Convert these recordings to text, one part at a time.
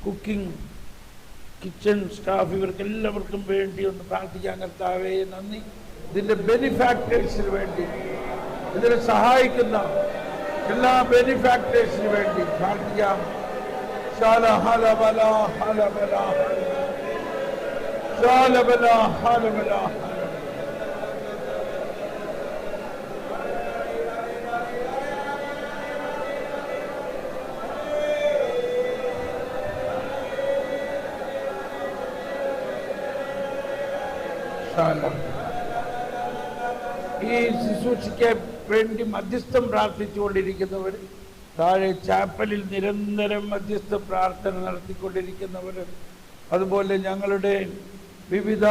Cooking kitchen staff ഇവർക്കെല്ലാവർക്കും വേണ്ടി ഒന്ന് പ്രാർത്ഥിക്കാൻ. കർത്താവേ നന്ദി. ഇതിൻ്റെ ബെനിഫാക്ടേഴ്സിന് വേണ്ടി, ഇതിനെ സഹായിക്കുന്ന എല്ലാ ബെനിഫാക്ടേഴ്സിന് വേണ്ടി പ്രാർത്ഥിക്കാം. ഈ ശുശ്രൂഷയ്ക്ക് വേണ്ടി മധ്യസ്ഥം പ്രാർത്ഥിച്ചുകൊണ്ടിരിക്കുന്നവർ, താഴെ ചാപ്പലിൽ നിരന്തരം മധ്യസ്ഥ പ്രാർത്ഥന നടത്തിക്കൊണ്ടിരിക്കുന്നവർ, അതുപോലെ ഞങ്ങളുടെ വിവിധ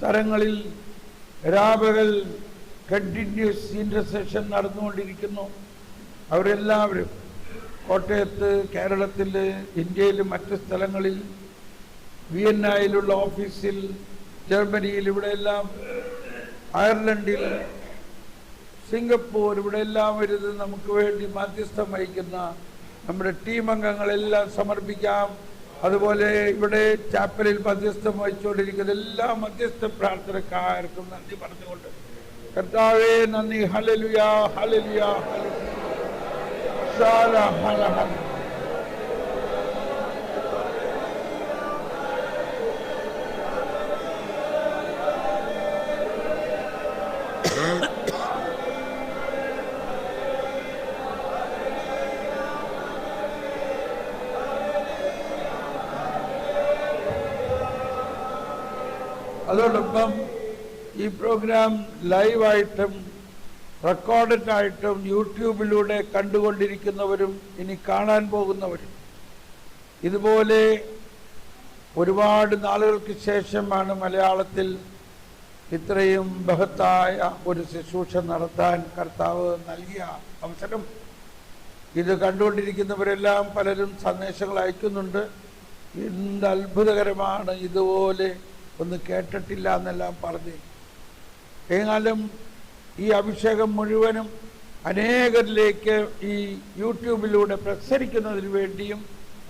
തരങ്ങളിൽ രാപകൽ കണ്ടിന്യൂസ് ഇന്റർസെഷൻ നടന്നുകൊണ്ടിരിക്കുന്നു. അവരെല്ലാവരും കോട്ടയത്ത്, കേരളത്തിൽ, ഇന്ത്യയിൽ മറ്റ് സ്ഥലങ്ങളിൽ, വിയന്നയിലുള്ള ഓഫീസിൽ, ജർമ്മനിയിൽ, ഇവിടെയെല്ലാം, അയർലൻഡിൽ, സിംഗപ്പൂർ, ഇവിടെയെല്ലാം വരുന്നത് നമുക്ക് വേണ്ടി മധ്യസ്ഥം വഹിക്കുന്ന നമ്മുടെ ടീം അംഗങ്ങളെല്ലാം സമർപ്പിക്കാം. അതുപോലെ ഇവിടെ ചാപ്പലിൽ മധ്യസ്ഥം വഹിച്ചുകൊണ്ടിരിക്കുന്ന എല്ലാ മധ്യസ്ഥ പ്രാർത്ഥനക്കാർക്കും നന്ദി പറഞ്ഞുകൊണ്ട്, കർത്താവേ നന്ദി. Hallelujah, hallelujah, hallelujah. അതോടൊപ്പം ഈ പ്രോഗ്രാം ലൈവായിട്ടും റെക്കോർഡഡായിട്ടും യൂട്യൂബിലൂടെ കണ്ടുകൊണ്ടിരിക്കുന്നവരും ഇനി കാണാൻ പോകുന്നവരും, ഇതുപോലെ ഒരുപാട് നാളുകൾക്ക് ശേഷമാണ് മലയാളത്തിൽ ഇത്രയും ബൃഹത്തായ ഒരു ശുശ്രൂഷ നടത്താൻ കർത്താവ് നൽകിയ അവസരം. ഇത് കണ്ടുകൊണ്ടിരിക്കുന്നവരെല്ലാം പലരും സന്ദേശങ്ങൾ അയക്കുന്നുണ്ട്. എന്ത് അത്ഭുതകരമാണ്, ഇതുപോലെ ഒന്ന് കേട്ടിട്ടില്ല എന്നെല്ലാം പറഞ്ഞ്. എന്നാലും ഈ അഭിഷേകം മുഴുവനും അനേകരിലേക്ക് ഈ യൂട്യൂബിലൂടെ പ്രസരിക്കുന്നതിന് വേണ്ടിയും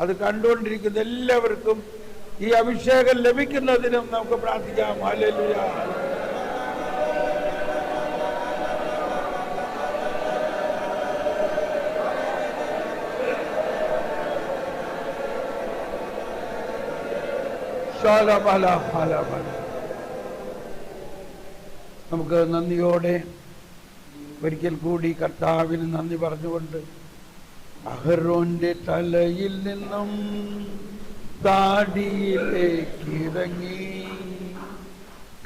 അത് കണ്ടുകൊണ്ടിരിക്കുന്ന എല്ലാവർക്കും ഈ അഭിഷേകം ലഭിക്കുന്നതിനും നമുക്ക് പ്രാർത്ഥിക്കാം. ഹല്ലേലൂയ. നമുക്ക് നന്ദിയോടെ ഒരിക്കൽ കൂടി കർത്താവിന് നന്ദി പറഞ്ഞുകൊണ്ട്, അഹരോന്റെ തലയിൽ നിന്നും താടിയിലേക്കിറങ്ങി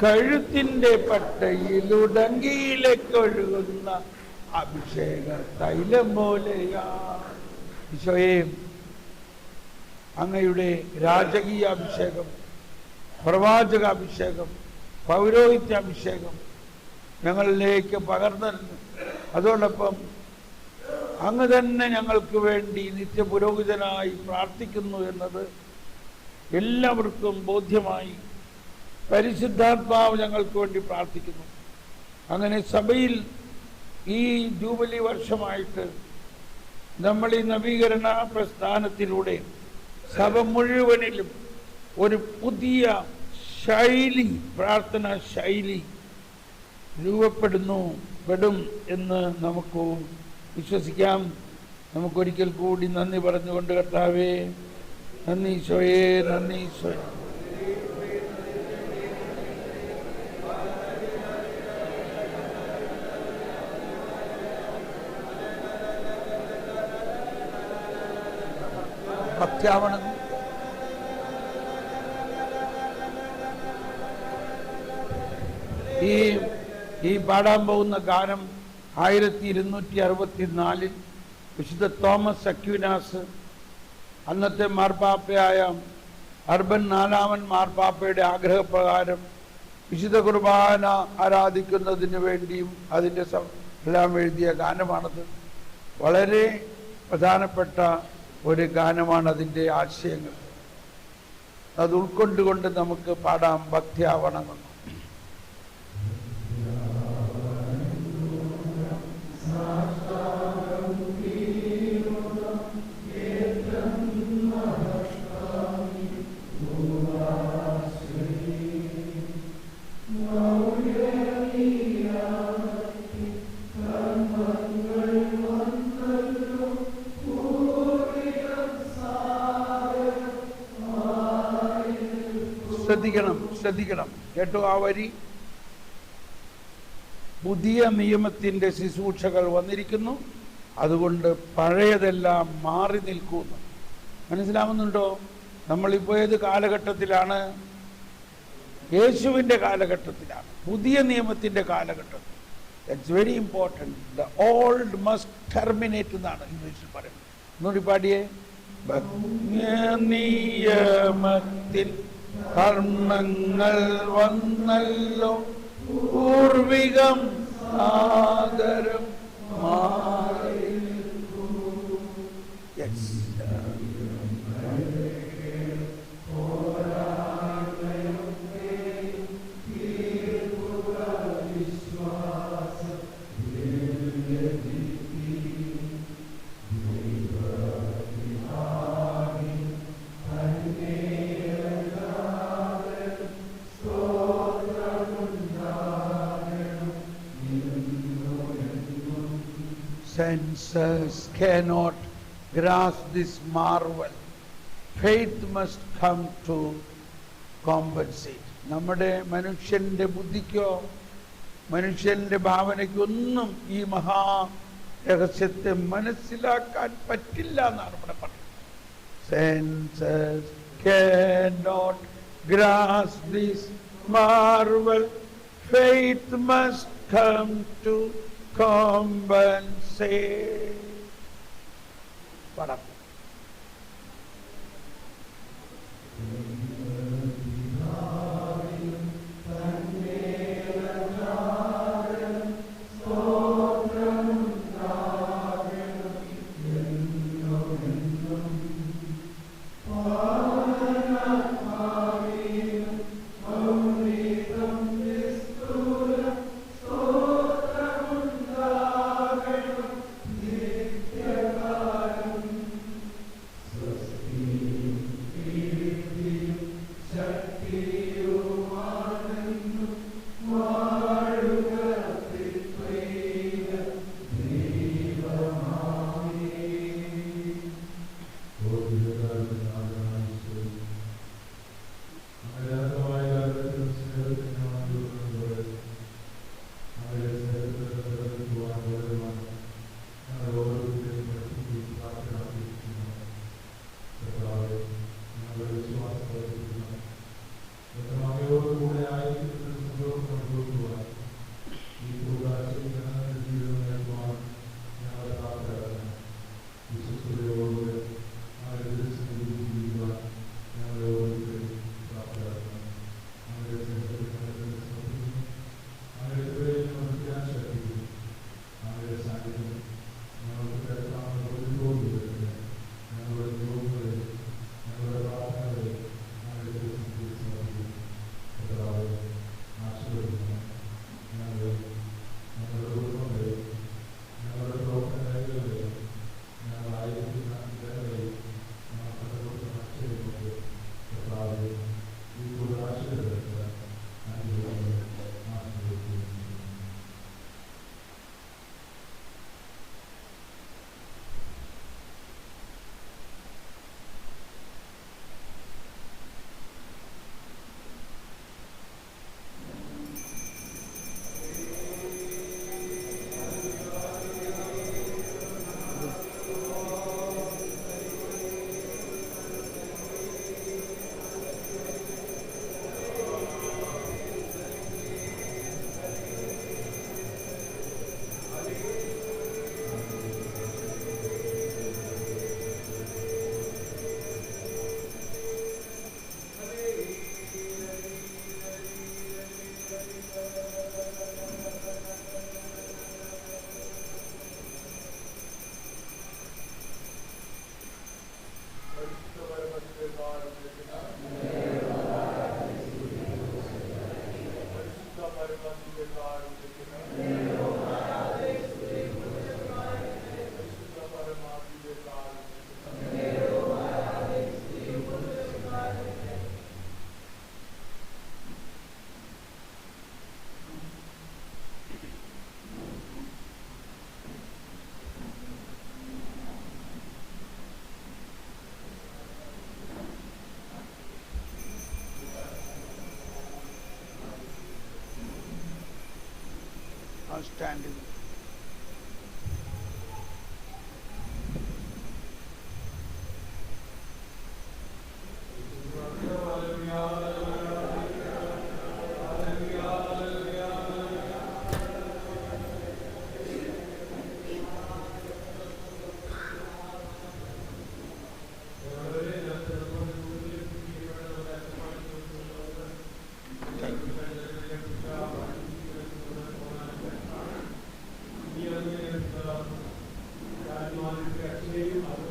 കഴുത്തിന്റെ പട്ടയിലുടങ്കിയിലേക്കൊഴുകുന്ന അഭിഷേക തൈലം പോലെയാ. ഈശോയെ, അങ്ങയുടെ രാജകീയ അഭിഷേകം, പ്രവാചക അഭിഷേകം, പൗരോഹിത്യ അഭിഷേകം ഞങ്ങളിലേക്ക് പകർന്നു. അതോടൊപ്പം അങ്ങ് തന്നെ ഞങ്ങൾക്ക് വേണ്ടി നിത്യപുരോഹിതനായി പ്രാർത്ഥിക്കുന്നു എന്നത് എല്ലാവർക്കും ബോധ്യമായി. പരിശുദ്ധാത്മാവ് ഞങ്ങൾക്ക് വേണ്ടി പ്രാർത്ഥിക്കുന്നു. അങ്ങനെ സഭയിൽ ഈ ജൂബിലി വർഷമായിട്ട് നമ്മൾ ഈ നവീകരണ പ്രസ്ഥാനത്തിലൂടെ സഭ മുഴുവനിലും ഒരു പുതിയ ശൈലി, പ്രാർത്ഥന ശൈലി പെടും എന്ന് നമുക്ക് വിശ്വസിക്കാം. നമുക്കൊരിക്കൽ കൂടി നന്ദി പറഞ്ഞുകൊണ്ട്, കർത്താവേ നന്ദി ഈശോയേ, നന്ദി ഈശോയേ. ഭക്ത്യാവണം ഈ പാടാൻ പോകുന്ന ഗാനം 1264 വിശുദ്ധ തോമസ് അക്വീനാസ്, അന്നത്തെ മാർപ്പാപ്പയായ അർബൻ 4-ാമൻ മാർപ്പാപ്പയുടെ ആഗ്രഹപ്രകാരം വിശുദ്ധ കുർബാന ആരാധിക്കുന്നതിന് വേണ്ടിയും അതിൻ്റെ എല്ലാം എഴുതിയ ഗാനമാണത്. വളരെ പ്രധാനപ്പെട്ട ഒരു ഗാനമാണ്. അതിൻ്റെ ആശയങ്ങൾ അത് ഉൾക്കൊണ്ടുകൊണ്ട് നമുക്ക് പാടാം. ഭക്ത്യാവണങ്ങൾ. Santa ശ്രദ്ധിക്കണം കേട്ടോ ആ വരി. പുതിയ നിയമത്തിന്റെ ശുശ്രൂഷകൾ വന്നിരിക്കുന്നു, അതുകൊണ്ട് പഴയതെല്ലാം മാറി നിൽക്കുന്നു. മനസ്സിലാവുന്നുണ്ടോ? നമ്മളിപ്പോൾ ഏത് കാലഘട്ടത്തിലാണ്? യേശുവിൻ്റെ കാലഘട്ടത്തിലാണ്, പുതിയ നിയമത്തിന്റെ കാലഘട്ടത്തിൽ. That's very important. The old must terminate എന്നാണ് ഇംഗ്ലീഷിൽ പറയുന്നത്. ഒന്നുകൂടി പാടിയേ. നിയമത്തിൽ കർമ്മങ്ങൾ വന്നല്ലോ, പൂർവികം ആദരം മാറി. Senses cannot grasp this marvel. Faith must come to compensate. നമ്മുടെ മനുഷ്യന്റെ ബുദ്ധിക്കോ മനുഷ്യന്റെ ഭാവനയ്ക്കൊന്നും ഈ മഹാ രഹസ്യത്തെ മനസ്സിലാക്കാൻ പറ്റില്ല എന്നാണ് ഇവിടെ പറയുന്നത്. Senses cannot grasp this marvel. Faith must come to compensate. പടം standing.